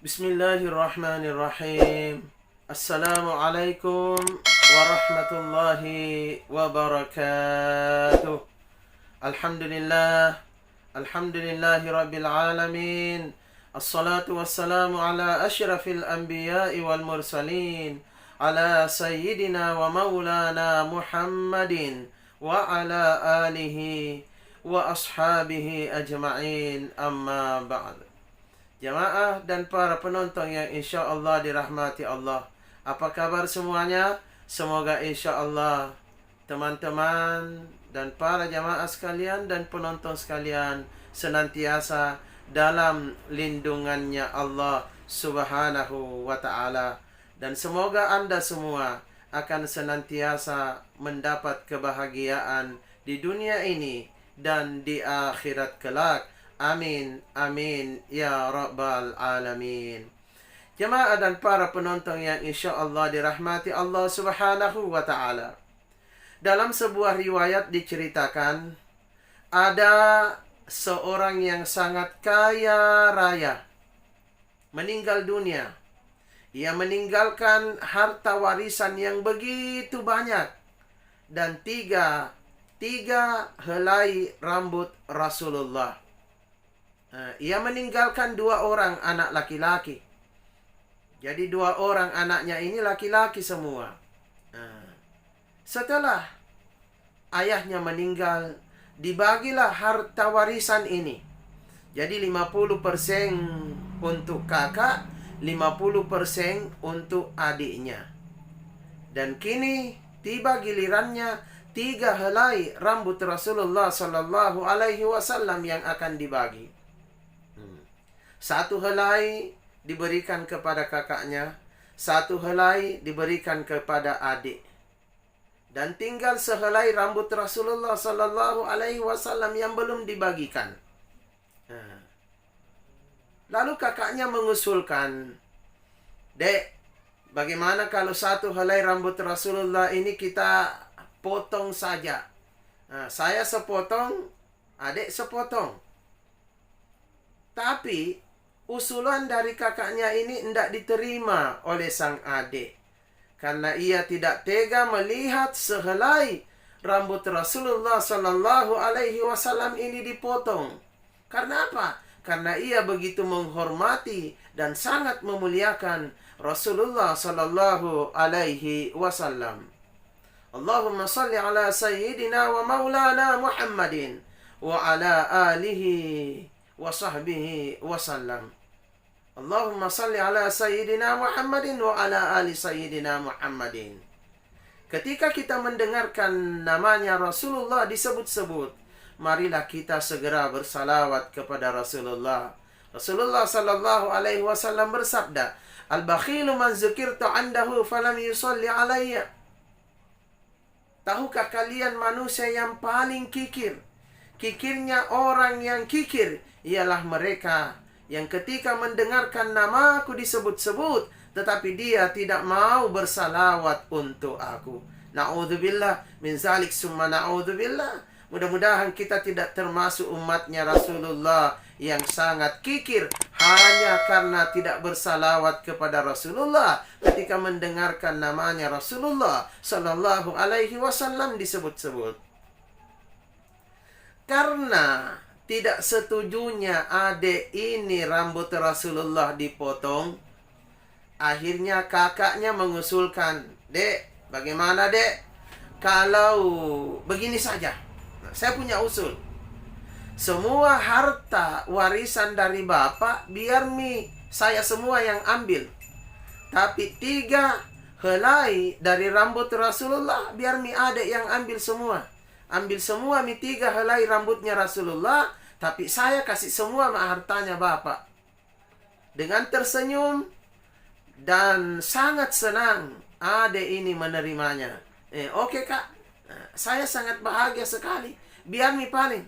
Bismillahirrahmanirrahim. Assalamualaikum warahmatullahi wabarakatuh. Alhamdulillah. Alhamdulillahi rabbil alamin. Assalatu wassalamu ala asyrafil anbiya'i wal mursalin. Ala sayyidina wa maulana Muhammadin wa ala alihi wa ashabihi ajma'in, amma ba'd. Jamaah dan para penonton yang insya Allah dirahmati Allah, apa kabar semuanya? Semoga insya Allah teman-teman dan para jamaah sekalian dan penonton sekalian senantiasa dalam lindungannya Allah Subhanahu wa ta'ala. Dan semoga Anda semua akan senantiasa mendapat kebahagiaan di dunia ini dan di akhirat kelak. Amin, amin, ya rabbal alamin. Jemaah dan para penonton yang insya Allah dirahmati Allah Subhanahu wa ta'ala. Dalam sebuah riwayat diceritakan, ada seorang yang sangat kaya raya meninggal dunia. Ia meninggalkan harta warisan yang begitu banyak dan tiga helai rambut Rasulullah. Ia meninggalkan 2 orang anak laki-laki. Jadi 2 orang anaknya ini laki-laki semua. Setelah ayahnya meninggal, dibagilah harta warisan ini. Jadi 50% untuk kakak, 50% untuk adiknya. Dan kini tiba gilirannya 3 helai rambut Rasulullah Sallallahu Alaihi Wasallam yang akan dibagi. 1 helai diberikan kepada kakaknya, 1 helai diberikan kepada adik. Dan tinggal sehelai rambut Rasulullah Sallallahu Alaihi Wasallam yang belum dibagikan. Lalu kakaknya mengusulkan, "Dek, bagaimana kalau 1 helai rambut Rasulullah ini kita potong saja? Saya sepotong, adik sepotong." Tapi usulan dari kakaknya ini tidak diterima oleh sang adik, karena ia tidak tega melihat sehelai rambut Rasulullah Sallallahu Alaihi Wasallam ini dipotong. Karena apa? Karena ia begitu menghormati dan sangat memuliakan Rasulullah Sallallahu Alaihi Wasallam. Allahumma salli ala sayyidina wa maulana Muhammadin wa ala alihi wa sahbihi wasallam. Allahumma salli ala sayyidina Muhammadin wa ala ali sayyidina Muhammadin. Ketika kita mendengarkan namanya Rasulullah disebut-sebut, marilah kita segera bersalawat kepada Rasulullah. Rasulullah sallallahu alaihi wasallam bersabda, "Al-bakhilu man zukirtu 'indahu falam yusalli alayya." Tahukah kalian manusia yang paling kikir? Kikirnya orang yang kikir ialah mereka yang ketika mendengarkan namaku disebut-sebut, tetapi dia tidak mau bersalawat untuk aku. Na'udzubillah min zalik summa na'udzubillah. Mudah-mudahan kita tidak termasuk umatnya Rasulullah yang sangat kikir hanya karena tidak bersalawat kepada Rasulullah ketika mendengarkan namanya Rasulullah Sallallahu Alaihi Wasallam disebut-sebut. Karena tidak setujunya adik ini rambut Rasulullah dipotong, akhirnya kakaknya mengusulkan, "Dek, bagaimana dek? Kalau begini saja, saya punya usul. Semua harta warisan dari bapak biar saya semua yang ambil. Tapi 3 helai dari rambut Rasulullah biar adik yang ambil semua. Ambil semua 3 helai rambutnya Rasulullah, tapi saya kasih semua hartanya bapak." Dengan tersenyum dan sangat senang adik ini menerimanya. Oke kak, saya sangat bahagia sekali. Biar paling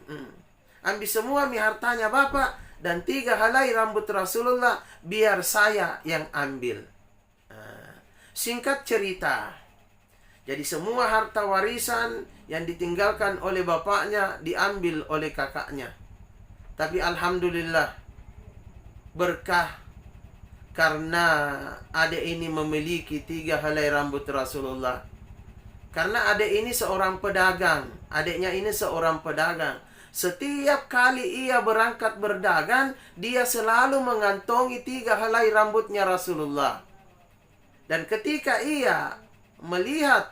ambil semua hartanya bapak, dan 3 helai rambut Rasulullah biar saya yang ambil. Singkat cerita, jadi semua harta warisan yang ditinggalkan oleh bapaknya diambil oleh kakaknya. Tapi alhamdulillah berkah karena adik ini memiliki 3 helai rambut Rasulullah. Karena adik ini seorang pedagang. Adiknya ini seorang pedagang. Setiap kali ia berangkat berdagang, dia selalu mengantongi 3 helai rambutnya Rasulullah. Dan ketika ia melihat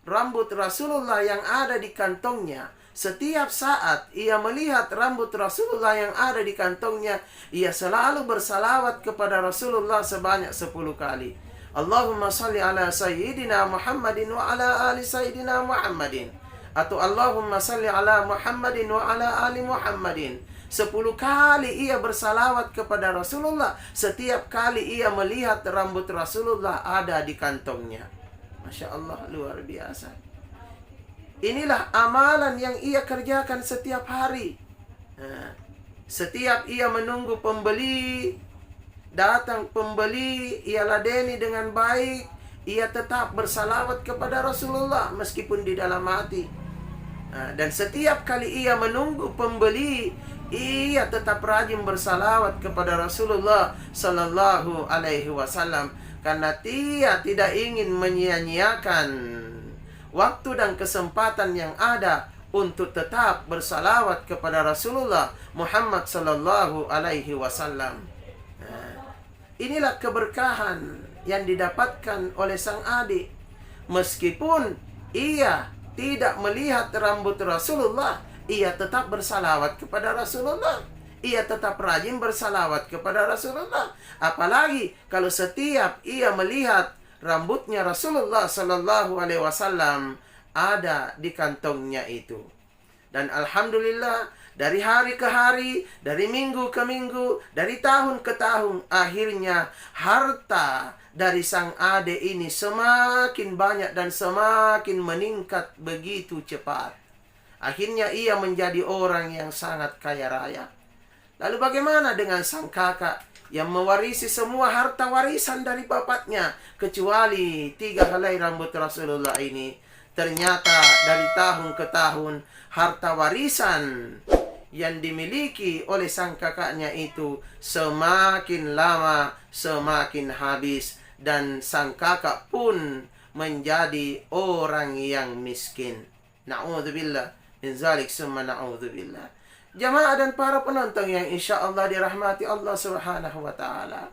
rambut Rasulullah yang ada di kantongnya, setiap saat ia melihat rambut Rasulullah yang ada di kantongnya, ia selalu bersalawat kepada Rasulullah sebanyak 10 kali. Allahumma salli ala Sayyidina Muhammadin wa ala ali Sayyidina Muhammadin. Atau Allahumma salli ala Muhammadin wa ala ali Muhammadin. 10 kali ia bersalawat kepada Rasulullah setiap kali ia melihat rambut Rasulullah ada di kantongnya. Masya Allah, luar biasa. Inilah amalan yang ia kerjakan setiap hari. Setiap ia menunggu pembeli, datang pembeli, ia ladeni dengan baik, ia tetap bersalawat kepada Rasulullah meskipun di dalam hati. Dan setiap kali ia menunggu pembeli, ia tetap rajin bersalawat kepada Rasulullah Sallallahu Alaihi Wasallam, karena dia tidak ingin menyia-nyiakan waktu dan kesempatan yang ada untuk tetap bersalawat kepada Rasulullah Muhammad Sallallahu Alaihi Wasallam. Inilah keberkahan yang didapatkan oleh sang adik. Meskipun ia tidak melihat rambut Rasulullah, ia tetap bersalawat kepada Rasulullah. Ia tetap rajin bersalawat kepada Rasulullah. Apalagi kalau setiap ia melihat rambutnya Rasulullah Sallallahu Alaihi Wasallam ada di kantongnya itu. Dan alhamdulillah, dari hari ke hari, dari minggu ke minggu, dari tahun ke tahun, akhirnya harta dari sang adik ini semakin banyak dan semakin meningkat begitu cepat. Akhirnya ia menjadi orang yang sangat kaya raya. Lalu bagaimana dengan sang kakak yang mewarisi semua harta warisan dari bapaknya, kecuali 3 helai rambut Rasulullah ini? Ternyata dari tahun ke tahun, harta warisan yang dimiliki oleh sang kakaknya itu semakin lama semakin habis, dan sang kakak pun menjadi orang yang miskin. Na'udzubillah min zalik summa na'udzubillah. Jamaah dan para penonton yang insya Allah dirahmati Allah Subhanahu wa Ta'ala.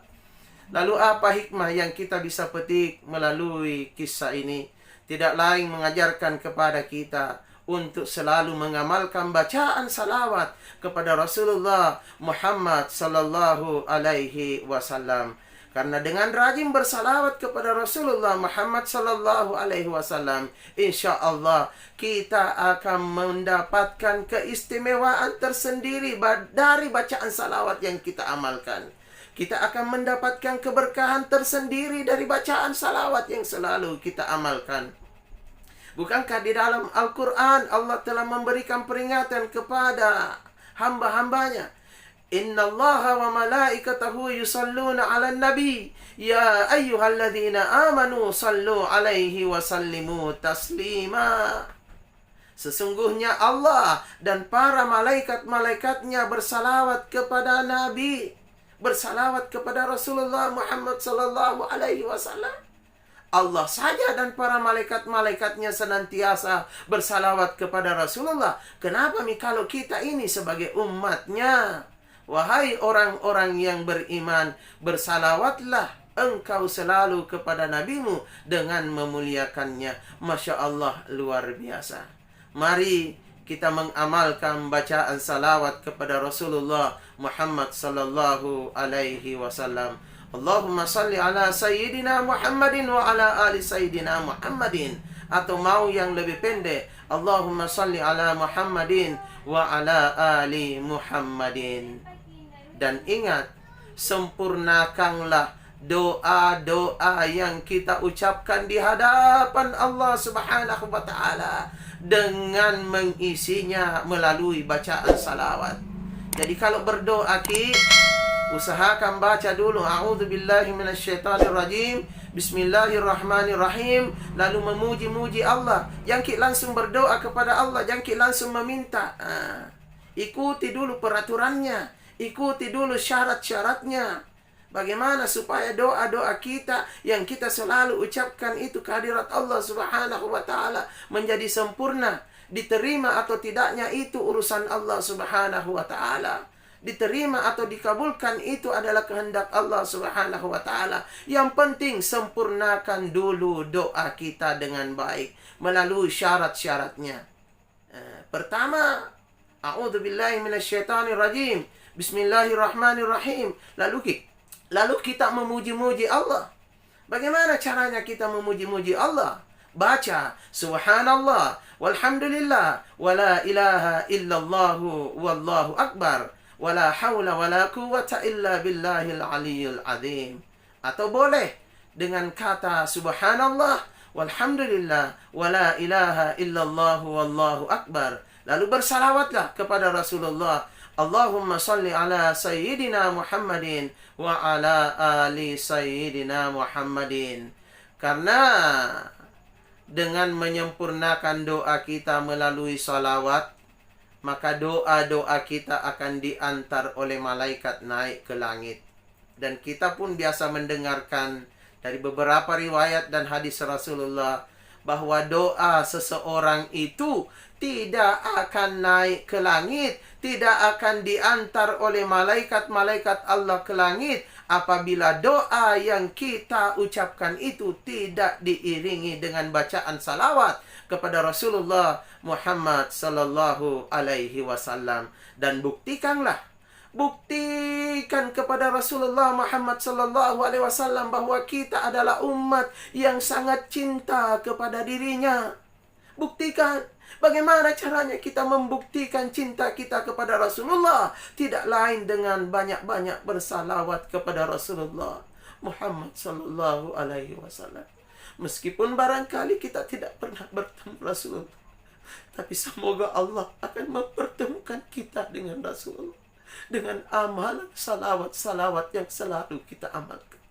Lalu apa hikmah yang kita bisa petik melalui kisah ini? Tidak lain mengajarkan kepada kita untuk selalu mengamalkan bacaan salawat kepada Rasulullah Muhammad Sallallahu Alaihi Wasallam. Karena dengan rajin bersalawat kepada Rasulullah Muhammad Sallallahu Alaihi Wasallam, insya Allah kita akan mendapatkan keistimewaan tersendiri dari bacaan salawat yang kita amalkan. Kita akan mendapatkan keberkahan tersendiri dari bacaan salawat yang selalu kita amalkan. Bukankah di dalam Al-Quran Allah telah memberikan peringatan kepada hamba-hambanya? Inna Allaha wa malaikatahu yusalluna ala nabi ya ayyuhalladzina amanu sallu alaihi wa sallimu taslima. Sesungguhnya Allah dan para malaikat-malaikatnya bersalawat kepada Nabi, bersalawat kepada Rasulullah Muhammad sallallahu alaihi wasallam. Allah saja dan para malaikat-malaikatnya senantiasa bersalawat kepada Rasulullah. Kenapa kalau kita ini sebagai umatnya? Wahai orang-orang yang beriman, bersalawatlah engkau selalu kepada nabimu dengan memuliakannya. Masya Allah, luar biasa. Mari kita mengamalkan bacaan salawat kepada Rasulullah Muhammad sallallahu alaihi wasallam. Allahumma salli ala Sayyidina Muhammadin wa ala ali Sayyidina Muhammadin. Atau mau yang lebih pendek, Allahumma salli ala Muhammadin wa ala ali Muhammadin. Dan ingat, sempurnakanlah doa-doa yang kita ucapkan di hadapan Allah Subhanahu wa Ta'ala dengan mengisinya melalui bacaan salawat. Jadi kalau berdoa usahakan baca dulu a'udzubillahi minasyaitonirrajim, bismillahirrahmanirrahim, lalu memuji-muji Allah. Jangan langsung berdoa kepada Allah, jangan langsung meminta. Ikuti dulu peraturannya, ikuti dulu syarat-syaratnya. Bagaimana supaya doa-doa kita yang kita selalu ucapkan itu kehadirat Allah Subhanahu wa taala menjadi sempurna. Diterima atau tidaknya itu urusan Allah Subhanahu wa taala. Diterima atau dikabulkan itu adalah kehendak Allah Subhanahu wa taala. Yang penting sempurnakan dulu doa kita dengan baik melalui syarat-syaratnya. Pertama, a'udzubillahi minasyaitonirrajim. Bismillahirrahmanirrahim. Lalu kita memuji-muji Allah. Bagaimana caranya kita memuji-muji Allah? Baca subhanallah walhamdulillah wala ilaha illallah wallahu akbar wala haula wala quwwata illa billahil aliyyil azim. Atau boleh dengan kata subhanallah walhamdulillah wala ilaha illallah wallahu akbar. Lalu bersalawatlah kepada Rasulullah. Allahumma salli ala sayyidina Muhammadin wa ala ali sayyidina Muhammadin. Karena dengan menyempurnakan doa kita melalui salawat, maka doa-doa kita akan diantar oleh malaikat naik ke langit. Dan kita pun biasa mendengarkan dari beberapa riwayat dan hadis Rasulullah bahwa doa seseorang itu tidak akan naik ke langit, tidak akan diantar oleh malaikat-malaikat Allah ke langit apabila doa yang kita ucapkan itu tidak diiringi dengan bacaan salawat kepada Rasulullah Muhammad sallallahu alaihi wasallam. Dan buktikan kepada Rasulullah Muhammad sallallahu alaihi wasallam bahwa kita adalah umat yang sangat cinta kepada dirinya. Buktikan. Bagaimana caranya kita membuktikan cinta kita kepada Rasulullah? Tidak lain dengan banyak-banyak bersalawat kepada Rasulullah Muhammad sallallahu alaihi wasallam. Meskipun barangkali kita tidak pernah bertemu Rasulullah, tapi semoga Allah akan mempertemukan kita dengan Rasulullah dengan amalan salawat-salawat yang selalu kita amalkan,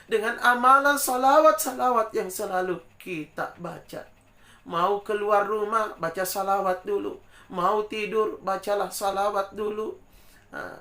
dengan amalan salawat-salawat yang selalu kita baca. Mau keluar rumah, baca salawat dulu. Mau tidur, bacalah salawat dulu.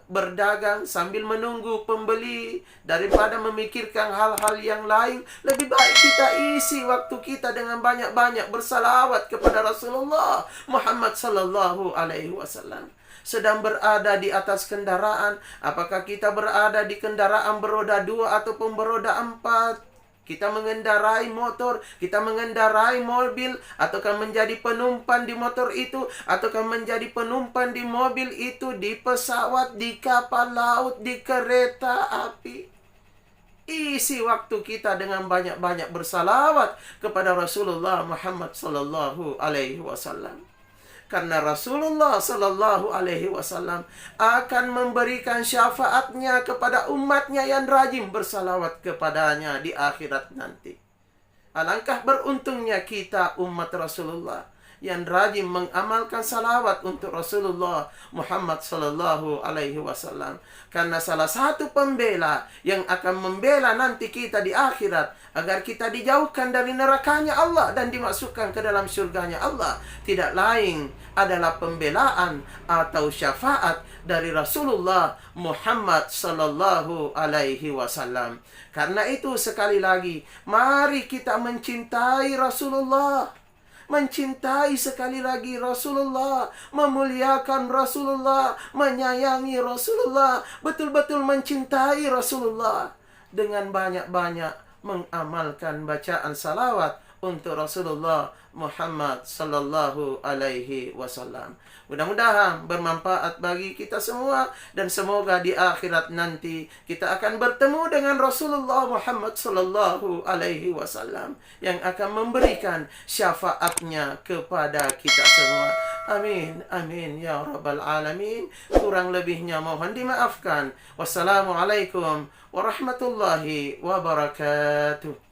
Berdagang sambil menunggu pembeli, daripada memikirkan hal-hal yang lain, lebih baik kita isi waktu kita dengan banyak-banyak bersalawat kepada Rasulullah Muhammad sallallahu alaihi wasallam. Sedang berada di atas kendaraan, apakah kita berada di kendaraan beroda 2 ataupun beroda 4? Kita mengendarai motor, kita mengendarai mobil, ataukah menjadi penumpang di motor itu, ataukah menjadi penumpang di mobil itu, di pesawat, di kapal laut, di kereta api. Isi waktu kita dengan banyak-banyak bersalawat kepada Rasulullah Muhammad sallallahu alaihi wasallam. Karena Rasulullah sallallahu alaihi wasallam akan memberikan syafaatnya kepada umatnya yang rajin bersalawat kepadanya di akhirat nanti. Alangkah beruntungnya kita umat Rasulullah yang rajin mengamalkan salawat untuk Rasulullah Muhammad sallallahu alaihi wasallam. Karena salah satu pembela yang akan membela nanti kita di akhirat agar kita dijauhkan dari nerakanya Allah dan dimasukkan ke dalam surganya Allah, tidak lain adalah pembelaan atau syafaat dari Rasulullah Muhammad sallallahu alaihi wasallam. Karena itu sekali lagi, mari kita mencintai Rasulullah. Mencintai sekali lagi Rasulullah, memuliakan Rasulullah, menyayangi Rasulullah, betul-betul mencintai Rasulullah dengan banyak-banyak mengamalkan bacaan salawat untuk Rasulullah Muhammad sallallahu alaihi wasallam. Mudah-mudahan bermanfaat bagi kita semua, dan semoga di akhirat nanti kita akan bertemu dengan Rasulullah Muhammad sallallahu alaihi wasallam yang akan memberikan syafaatnya kepada kita semua. Amin, amin ya rabbal alamin. Kurang lebihnya mohon dimaafkan. Wassalamualaikum warahmatullahi wabarakatuh.